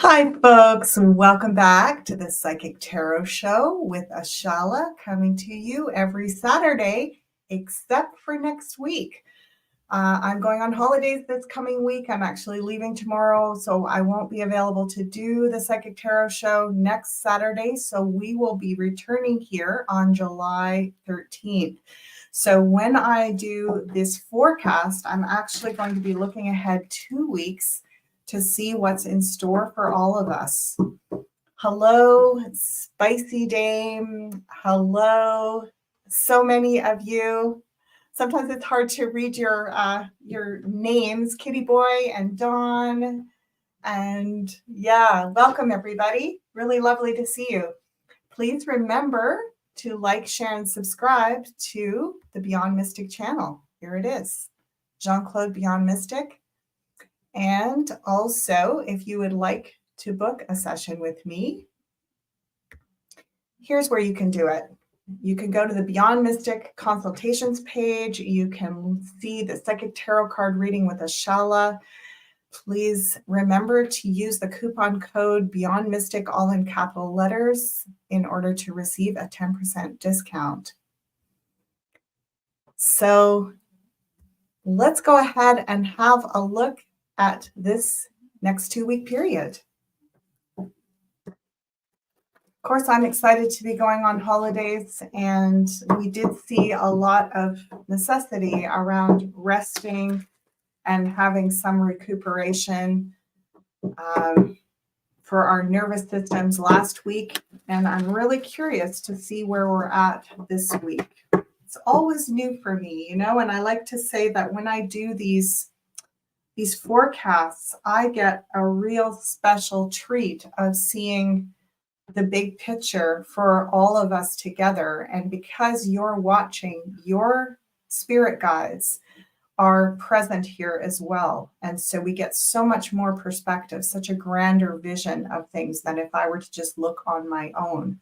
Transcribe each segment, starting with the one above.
Hi, folks. Welcome back to the Psychic Tarot Show with Ashala, coming to you every Saturday, except for next week. I'm going on holidays this coming week. I'm actually leaving tomorrow, so I won't be available to do the Psychic Tarot Show next Saturday. So we will be returning here on July 13th. So when I do this forecast, I'm actually going to be looking ahead 2 weeks to see what's in store for all of us. Hello, Spicy Dame. Hello, so many of you. Sometimes it's hard to read your names, Kitty Boy and Dawn. And yeah, welcome everybody. Really lovely to see you. Please remember to like, share, and subscribe to the Beyond Mystic channel. Here it is, Jean-Claude Beyond Mystic. And also, if you would like to book a session with me, here's where you can do it. You can go to the Beyond Mystic consultations page. You can see the Psychic Tarot card reading with Ashala. Please remember to use the coupon code Beyond Mystic, all in capital letters, in order to receive a 10% discount. So let's go ahead and have a look at this next 2-week period. Of course, I'm excited to be going on holidays, and we did see a lot of necessity around resting and having some recuperation for our nervous systems last week. And I'm really curious to see where we're at this week. It's always new for me, and I like to say that when I do these forecasts, I get a real special treat of seeing the big picture for all of us together. And because you're watching, your spirit guides are present here as well. And so we get so much more perspective, such a grander vision of things than if I were to just look on my own.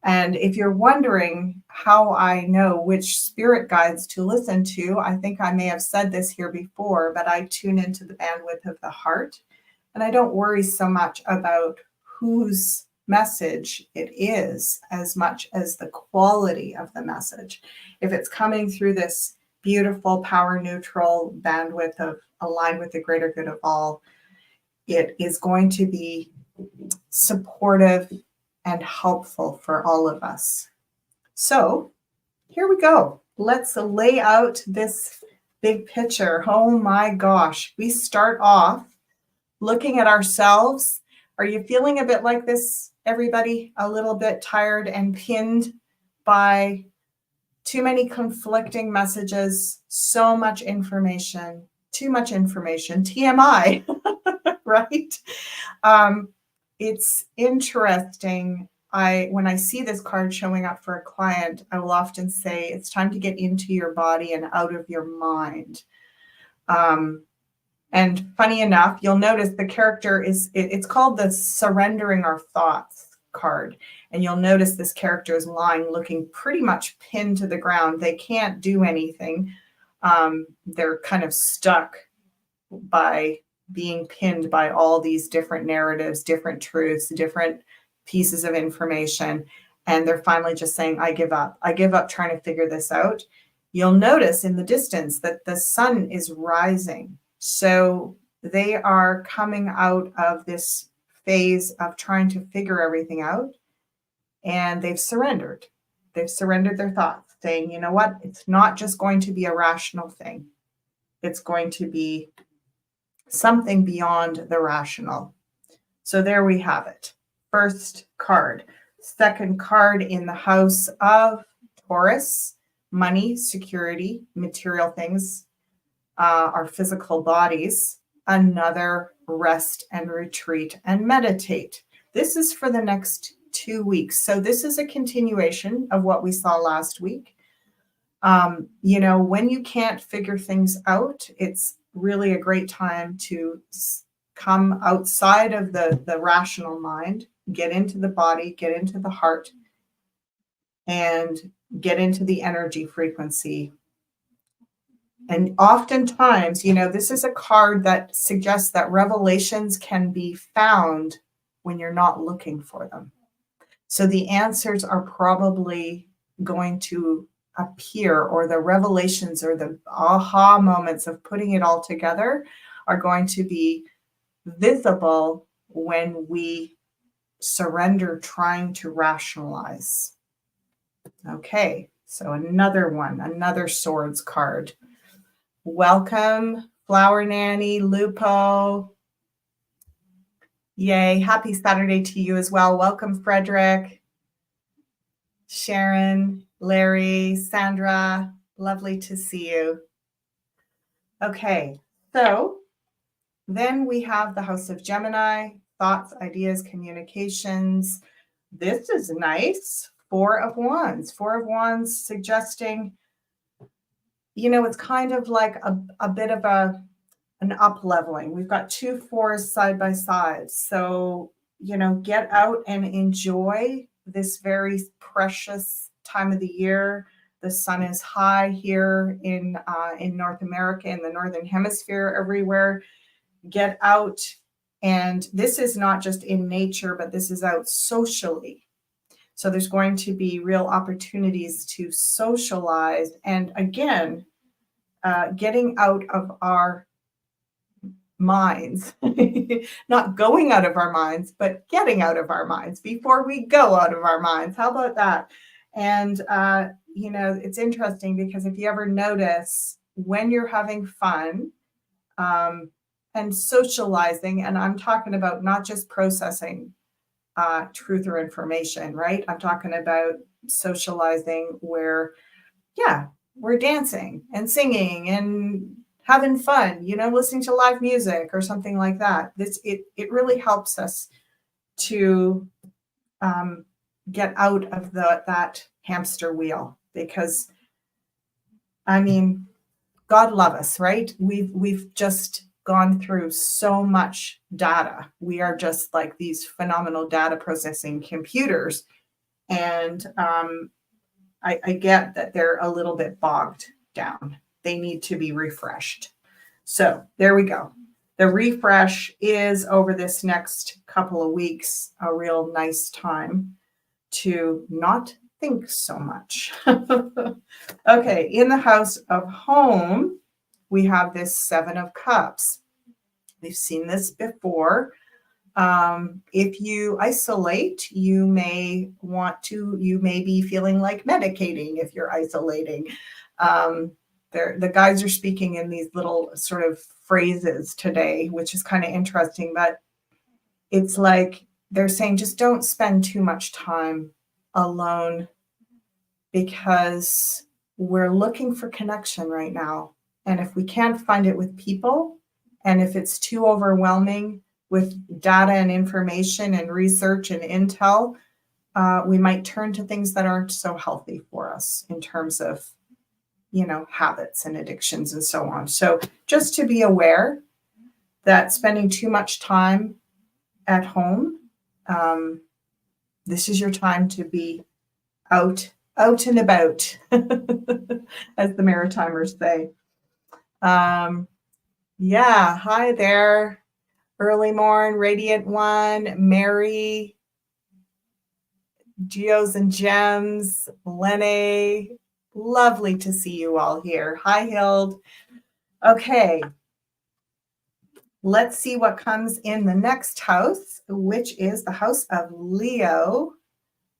And if you're wondering how I know which spirit guides to listen to, I think I may have said this here before, but I tune into the bandwidth of the heart. And I don't worry so much about whose message it is as much as the quality of the message. If it's coming through this beautiful power neutral bandwidth of aligned with the greater good of all, it is going to be supportive and helpful for all of us. So here we go. Let's lay out this big picture. Oh my gosh. We start off looking at ourselves. Are you feeling a bit like this, everybody? A little bit tired and pinned by too many conflicting messages, so much information, too much information, TMI, right? It's interesting. When I see this card showing up for a client, I will often say it's time to get into your body and out of your mind. And funny enough, you'll notice the character it's called the Surrendering Our Thoughts card. And you'll notice this character is lying, looking pretty much pinned to the ground. They can't do anything. They're kind of stuck by being pinned by all these different narratives, different truths, different pieces of information. And they're finally just saying, I give up. I give up trying to figure this out. You'll notice in the distance that the sun is rising. So they are coming out of this phase of trying to figure everything out. And they've surrendered. They've surrendered their thoughts, saying, you know what? It's not just going to be a rational thing. It's going to be something beyond the rational. So there we have it. First card. Second card in the house of Taurus, money, security, material things, our physical bodies. Another rest and retreat and meditate. This is for the next 2 weeks. So this is a continuation of what we saw last week. When you can't figure things out, it's really a great time to come outside of the rational mind, get into the body, get into the heart, and get into the energy frequency And oftentimes, this is a card that suggests that revelations can be found when you're not looking for them. So the answers are probably going to appear, or the revelations or the aha moments of putting it all together are going to be visible when we surrender trying to rationalize. Okay, so another swords card. Welcome, Flower Nanny, Lupo. Yay, happy Saturday to you as well. Welcome, Frederick, Sharon, Larry, Sandra. Lovely to see you. Okay, so then we have the House of Gemini, thoughts, ideas, communications. This is nice. Four of Wands suggesting, it's kind of like a bit of an up leveling. We've got 2 4s side by side. So, get out and enjoy this very precious time of the year. The sun is high here in North America, in the Northern Hemisphere, everywhere. Get out. And this is not just in nature, but this is out socially. So there's going to be real opportunities to socialize. And again, getting out of our minds, not going out of our minds, but getting out of our minds before we go out of our minds. How about that? And, it's interesting because if you ever notice when you're having fun and socializing, and I'm talking about not just processing truth or information, right? I'm talking about socializing where, we're dancing and singing and having fun, listening to live music or something like that. It really helps us to get out of that hamster wheel, because God love us, right? We've just gone through so much data. We are just like these phenomenal data processing computers. And I get that they're a little bit bogged down. They need to be refreshed. So there we go. The refresh is over this next couple of weeks, a real nice time to not think so much. Okay, in the house of home, we have this 7 of Cups. We've seen this before. If you isolate, you may be feeling like medicating if you're isolating. The guys are speaking in these little sort of phrases today, which is kind of interesting, but it's like they're saying just don't spend too much time alone, because we're looking for connection right now. And if we can't find it with people, and if it's too overwhelming with data and information and research and intel, we might turn to things that aren't so healthy for us in terms of, habits and addictions and so on. So just to be aware that spending too much time at home, this is your time to be out and about, as the Maritimers say. Hi there. Early Morn, Radiant One, Mary, Geos and Gems, Lene. Lovely to see you all here. Hi, Hild. Okay. Let's see what comes in the next house, which is the house of Leo.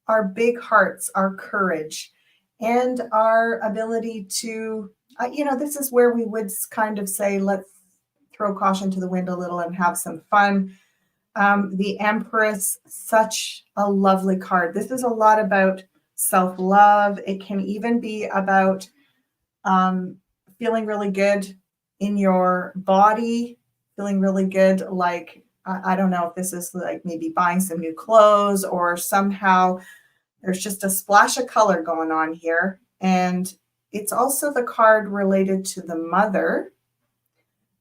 Our big hearts, our courage, and our ability to, this is where we would kind of say, let's throw caution to the wind a little and have some fun. The Empress, such a lovely card. This is a lot about self-love. It can even be about feeling really good in your body, feeling really good, like, I don't know if this is like maybe buying some new clothes, or somehow there's just a splash of color going on here. And it's also the card related to the mother.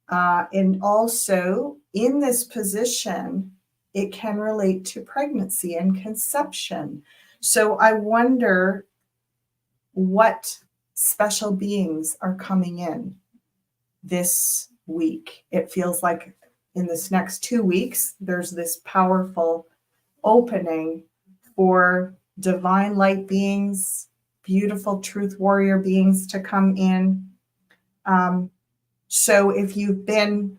And also in this position, it can relate to pregnancy and conception. So I wonder what special beings are coming in this week. It feels like in this next 2 weeks, there's this powerful opening for divine light beings, beautiful truth warrior beings to come in. So if you've been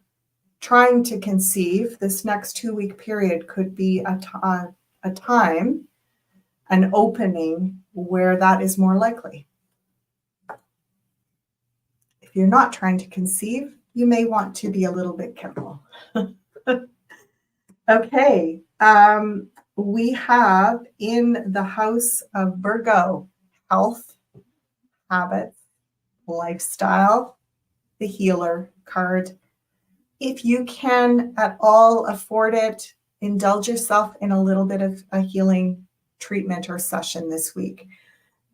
trying to conceive, this next 2-week period could be a time, an opening where that is more likely. If you're not trying to conceive, you may want to be a little bit careful. Okay, we have in the house of Virgo, health, habits, lifestyle, the healer card. If you can at all afford it, indulge yourself in a little bit of a healing treatment or session this week.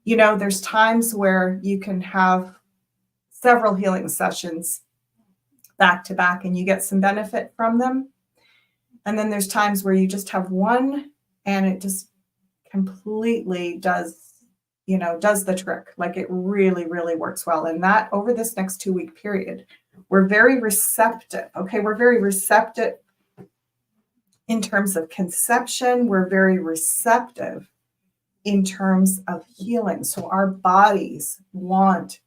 You know, there's times where you can have several healing sessions back to back and you get some benefit from them. And then there's times where you just have one and it just completely does the trick. Like it really, really works well. And that over this next 2-week period, we're very receptive. Okay, we're very receptive in terms of conception. We're very receptive in terms of healing. So our bodies want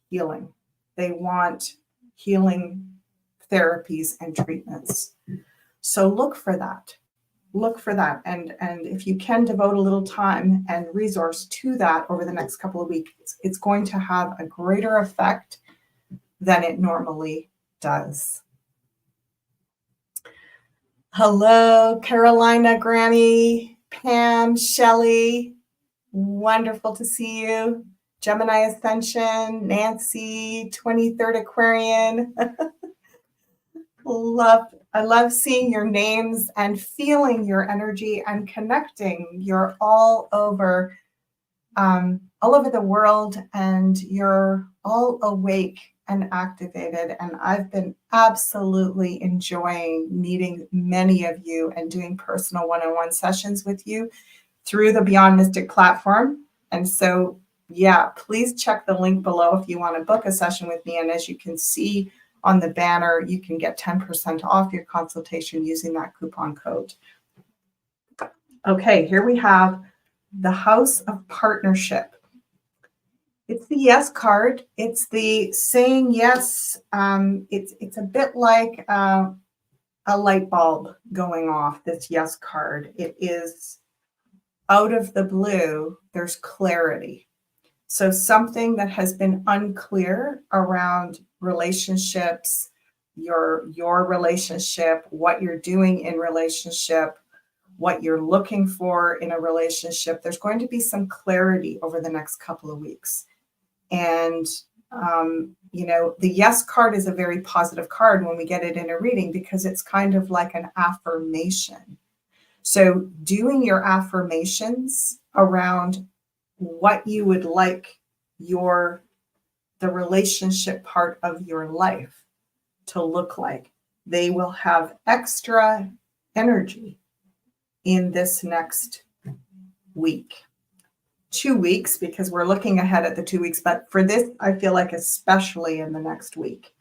healing. They want healing therapies and treatments. So look for that. Look for that. And if you can devote a little time and resource to that over the next couple of weeks, it's going to have a greater effect than it normally does. Hello, Carolina, Granny, Pam, Shelley. Wonderful to see you. Gemini Ascension, Nancy, 23rd Aquarian. I love seeing your names and feeling your energy and connecting. You're all over the world and you're all awake and activated. And I've been absolutely enjoying meeting many of you and doing personal one-on-one sessions with you through the Beyond Mystic platform. And so, yeah, please check the link below if you want to book a session with me. And as you can see on the banner, you can get 10% off your consultation using that coupon code. Okay, here we have the House of Partnership. It's the yes card. It's the saying yes. It's a bit like a light bulb going off, this yes card. It is out of the blue, there's clarity. So something that has been unclear around relationships, your relationship, what you're doing in relationship, what you're looking for in a relationship, there's going to be some clarity over the next couple of weeks. And, the yes card is a very positive card when we get it in a reading because it's kind of like an affirmation. So doing your affirmations around what you would like the relationship part of your life to look like, they will have extra energy in this next week. 2 weeks, because we're looking ahead at the 2 weeks, but for this, I feel like especially in the next week.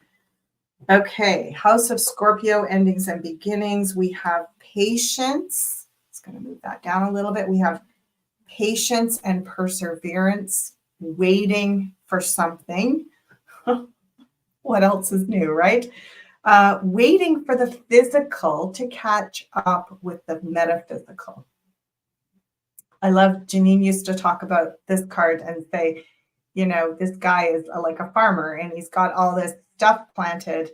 Okay, House of Scorpio, endings and beginnings. We have patience. It's going to move that down a little bit. We have patience and perseverance, waiting for something. What else is new, right? Waiting for the physical to catch up with the metaphysical. I love Janine used to talk about this card and say, this guy is like a farmer and he's got all this stuff planted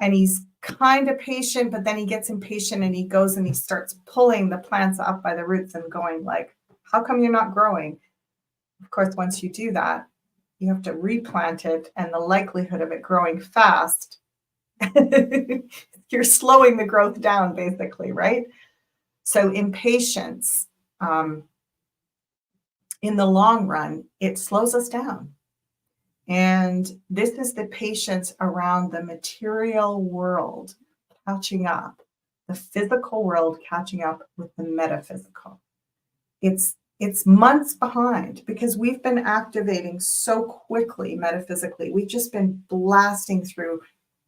and he's kind of patient, but then he gets impatient and he goes and he starts pulling the plants up by the roots and going like, how come you're not growing? Of course, once you do that, you have to replant it and the likelihood of it growing fast, you're slowing the growth down basically, right? So impatience, in the long run, it slows us down. And this is the patience around the material world catching up, the physical world catching up with the metaphysical. It's It's months behind because we've been activating so quickly metaphysically. We've just been blasting through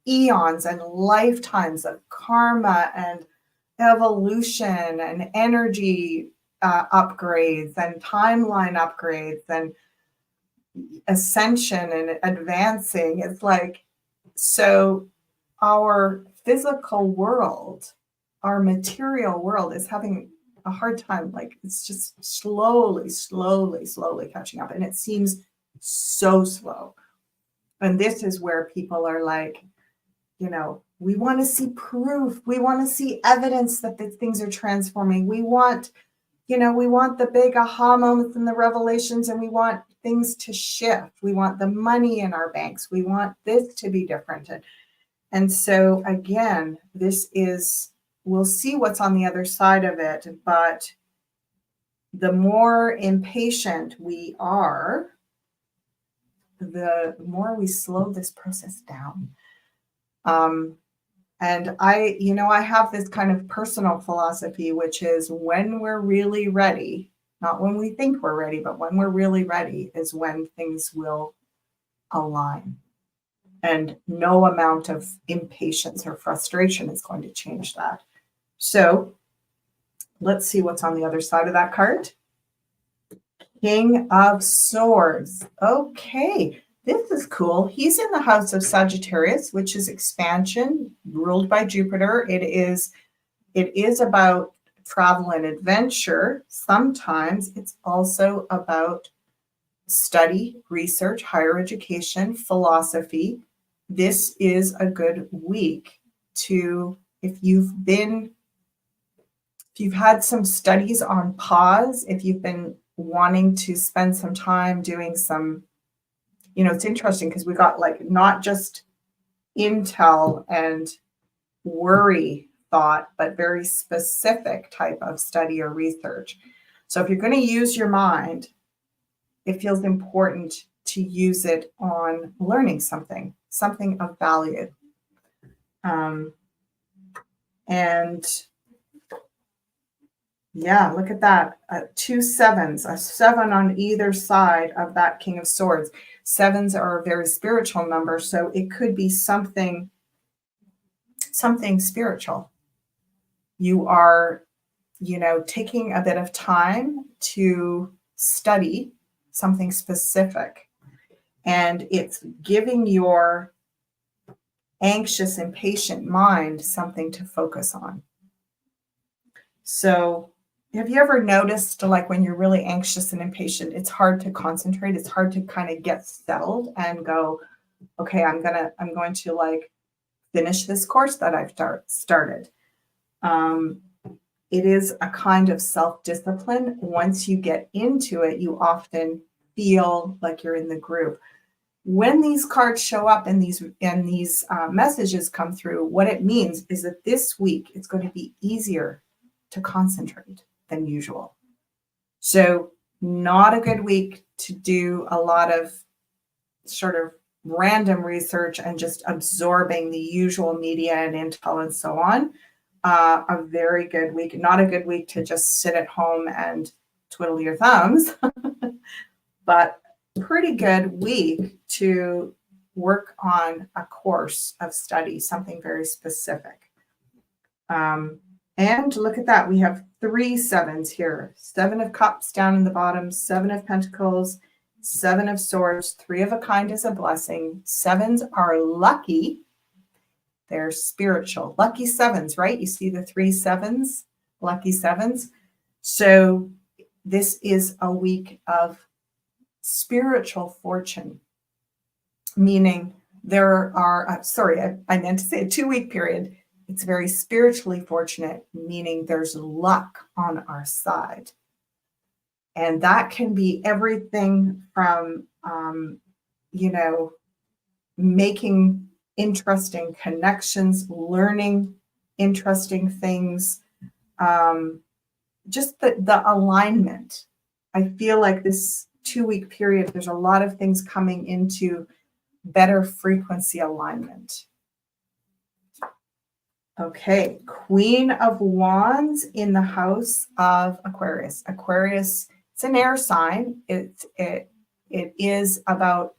eons and lifetimes of karma and evolution and energy upgrades and timeline upgrades and ascension and advancing. It's like, so our physical world, our material world is having a hard time. Like it's just slowly catching up. And it seems so slow. And this is where people are like, you know, we want to see proof. We want to see evidence that the things are transforming. We want, you know, we want the big aha moments and the revelations, and we want things to shift. We want the money in our banks. We want this to be different. And so again, this is, we'll see what's on the other side of it, but the more impatient we are, the more we slow this process down. And I have this kind of personal philosophy, which is when we're really ready, not when we think we're ready, but when we're really ready is when things will align. And no amount of impatience or frustration is going to change that. So let's see what's on the other side of that card. King of Swords. Okay, this is cool. He's in the house of Sagittarius, which is expansion, ruled by Jupiter. It is about travel and adventure. Sometimes it's also about study, research, higher education, philosophy. This is a good week to, if you've had some studies on pause, if you've been wanting to spend some time doing some, you know, it's interesting because we got like not just intel and worry thought, but very specific type of study or research. So if you're going to use your mind, it feels important to use it on learning something of value. And yeah, look at that. 2 7s, a 7 on either side of that King of Swords. 7s are a very spiritual number, so it could be something spiritual. You are, you know, taking a bit of time to study something specific, and it's giving your anxious, impatient mind something to focus on. So have you ever noticed, like, when you're really anxious and impatient, it's hard to concentrate. It's hard to kind of get settled and go, okay, I'm going to like finish this course that I've started. It is a kind of self-discipline. Once you get into it, you often feel like you're in the groove. When these cards show up and these messages come through, what it means is that this week it's going to be easier to concentrate than usual. So not a good week to do a lot of sort of random research and just absorbing the usual media and intel and so on. A very good week, not a good week to just sit at home and twiddle your thumbs, but pretty good week to work on a course of study, something very specific. And look at that. We have 3 7s here. 7 of Cups down in the bottom, 7 of Pentacles, 7 of Swords, 3 of a kind is a blessing. 7s are lucky. They're spiritual. Lucky 7s, right? You see the 3 7s, lucky 7s. So this is a week of spiritual fortune, meaning there are, I meant to say a 2-week period. It's very spiritually fortunate, meaning there's luck on our side. And that can be everything from, making interesting connections, learning interesting things, just the alignment. I feel like this 2-week period, there's a lot of things coming into better frequency alignment. Okay, Queen of Wands in the house of Aquarius. Aquarius It's an air sign. It is about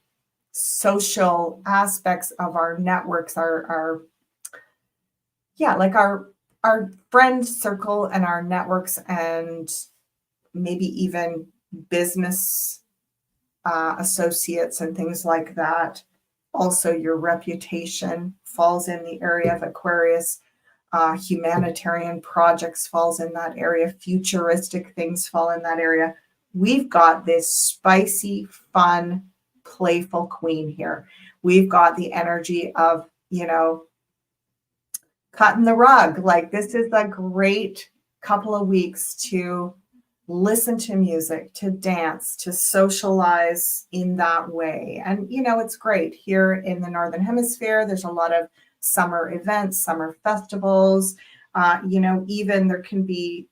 social aspects of our networks, like our friend circle and our networks, and maybe even business associates and things like that. Also, your reputation falls in the area of Aquarius. Humanitarian projects falls in that area. Futuristic things fall in that area. We've got this spicy, fun, playful queen here. We've got the energy of, cutting the rug. Like, this is a great couple of weeks to listen to music, to dance, to socialize in that way. And, it's great here in the Northern Hemisphere. There's a lot of summer events, summer festivals. Even there can be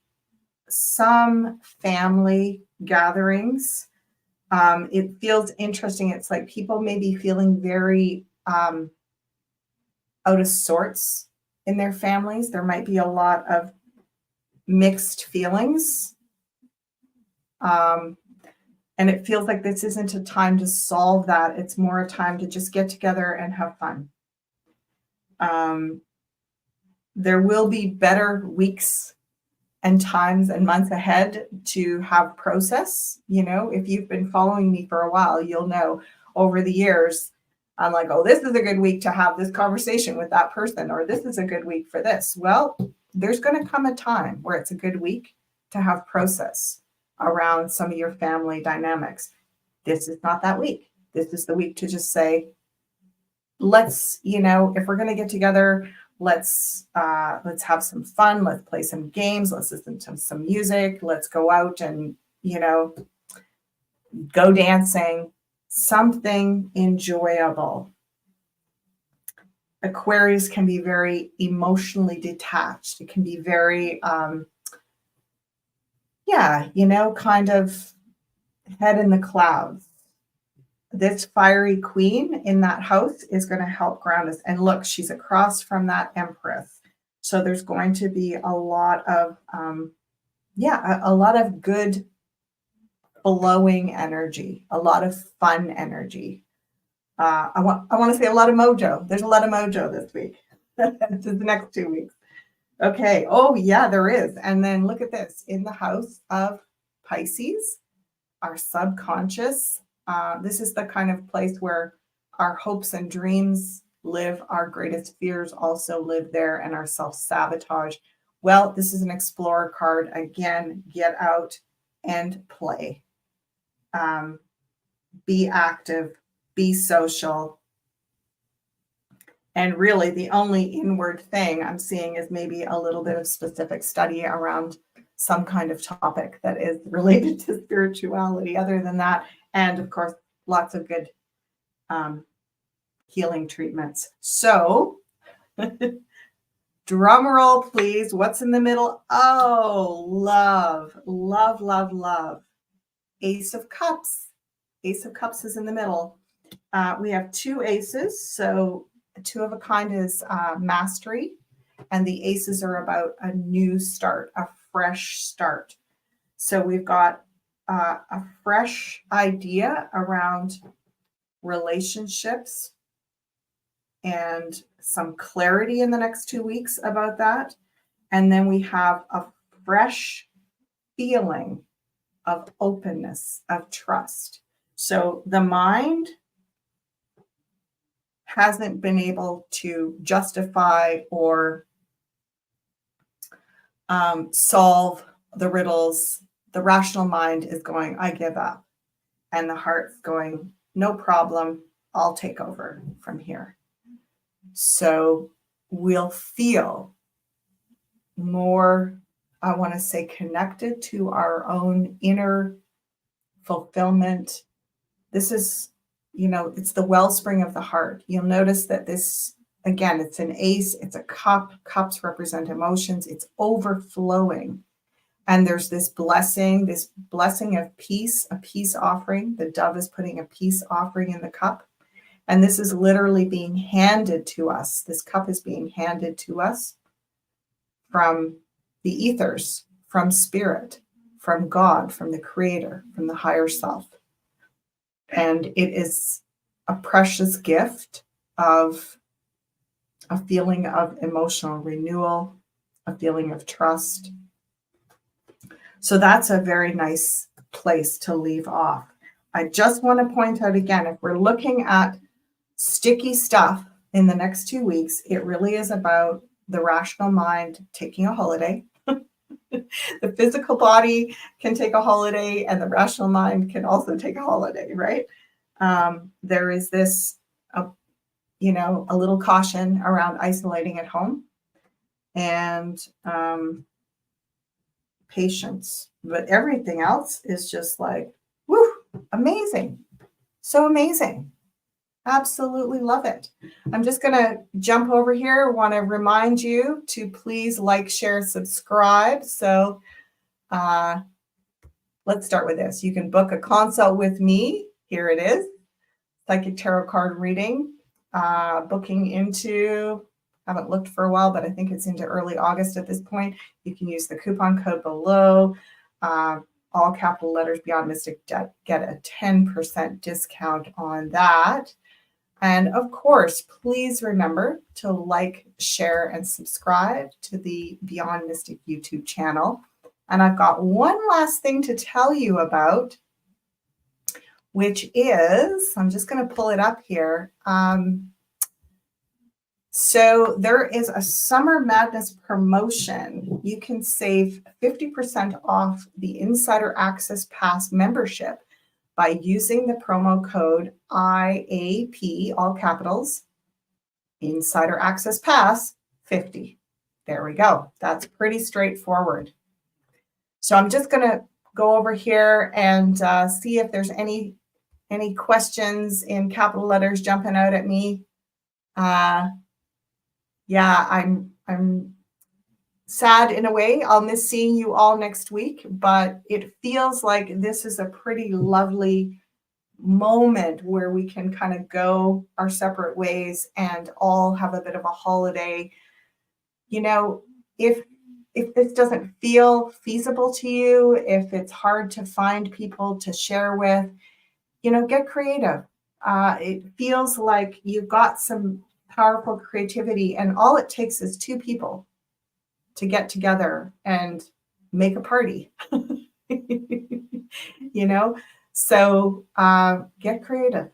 some family gatherings. It feels interesting. It's like people may be feeling very out of sorts in their families. There might be a lot of mixed feelings. And it feels like this isn't a time to solve that. It's more a time to just get together and have fun. There will be better weeks and times and months ahead to have process. If you've been following me for a while, you'll know over the years, I'm like, oh, this is a good week to have this conversation with that person, or this is a good week for this. Well, there's going to come a time where it's a good week to have process around some of your family dynamics. This is not that week. This is the week to just say, let's, if we're going to get together, let's have some fun. Let's play some games. Let's listen to some music. Let's go out and, go dancing, something enjoyable. Aquarius can be very emotionally detached. It can be very, kind of head in the clouds. This fiery queen in that house is going to help ground us. And look, she's across from that Empress. So there's going to be a lot of, a lot of good flowing energy, a lot of fun energy. I want to say a lot of mojo. There's a lot of mojo this week. This is the next 2 weeks. Okay. Oh, yeah, there is. And then look at this. In the house of Pisces, our subconscious, this is the kind of place where our hopes and dreams live. Our greatest fears also live there, and our self-sabotage. Well, this is an explorer card. Again, get out and play. Be active, be social. And really, the only inward thing I'm seeing is maybe a little bit of specific study around some kind of topic that is related to spirituality. Other than that, and of course, lots of good healing treatments. So, drum roll, please. What's in the middle? Oh, love, love, love, love. Ace of Cups. Ace of Cups is in the middle. We have two aces. So, two of a kind is mastery, and the aces are about a new start, a fresh start. So we've got a fresh idea around relationships and some clarity in the next 2 weeks about that. And then we have a fresh feeling of openness, of trust. So the mind hasn't been able to justify or solve the riddles. The rational mind is going, I give up. And the heart's going, no problem, I'll take over from here. So we'll feel more, I want to say, connected to our own inner fulfillment. This is, it's the wellspring of the heart. You'll notice that this, again, it's an ace, it's a cup. Cups represent emotions. It's overflowing. And there's this blessing of peace, a peace offering. The dove is putting a peace offering in the cup. And this is literally being handed to us. This cup is being handed to us from the ethers, from spirit, from God, from the Creator, from the higher self. And it is a precious gift of a feeling of emotional renewal, a feeling of trust. So that's a very nice place to leave off. I just want to point out again, if we're looking at sticky stuff in the next 2 weeks, it really is about the rational mind taking a holiday. The physical body can take a holiday, and the rational mind can also take a holiday, right? There is this, a little caution around isolating at home and patience. But everything else is just like, woo, amazing. So amazing. Absolutely love it. I'm just going to jump over here. I want to remind you to please like, share, subscribe. So let's start with this. You can book a consult with me. Here it is. Psychic tarot card reading. Booking into, haven't looked for a while, but I think it's into early August at this point. You can use the coupon code below. All capital letters Beyond Mystic, get a 10% discount on that. And of course, please remember to like, share, and subscribe to the Beyond Mystic YouTube channel. And I've got one last thing to tell you about, which is, I'm just going to pull it up here. So there is a Summer Madness promotion. You can save 50% off the Insider Access Pass membership by using the promo code IAP, all capitals, Insider Access Pass 50. There we go. That's pretty straightforward. So I'm just going to go over here and see if there's any questions in capital letters jumping out at me. Yeah, I'm sad in a way. I'll miss seeing you all next week, but it feels like this is a pretty lovely moment where we can kind of go our separate ways and all have a bit of a holiday. If this doesn't feel feasible to you, if it's hard to find people to share with, get creative. It feels like you've got some powerful creativity, and all it takes is 2 people to get together and make a party. So get creative.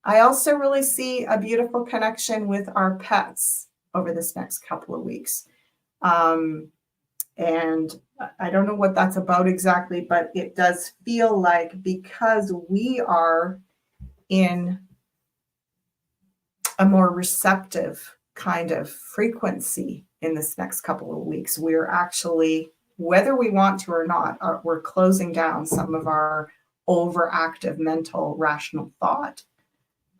I also really see a beautiful connection with our pets over this next couple of weeks. And I don't know what that's about exactly, but it does feel like, because we are in a more receptive kind of frequency in this next couple of weeks, we're actually, whether we want to or not, we're closing down some of our overactive mental rational thought.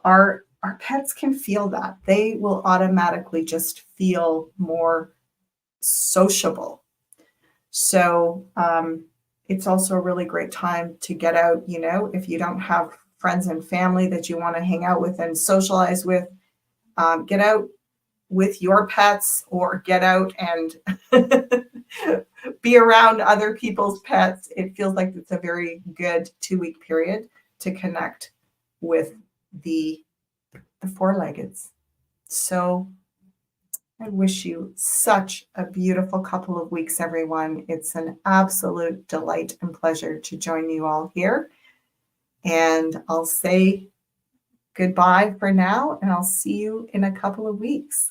Our pets can feel that. They will automatically just feel more sociable. So it's also a really great time to get out. If you don't have friends and family that you want to hang out with and socialize with, get out with your pets, or get out and be around other people's pets. It feels like it's a very good 2-week period to connect with the four-leggeds. So I wish you such a beautiful couple of weeks, everyone. It's an absolute delight and pleasure to join you all here. And I'll say goodbye for now, and I'll see you in a couple of weeks.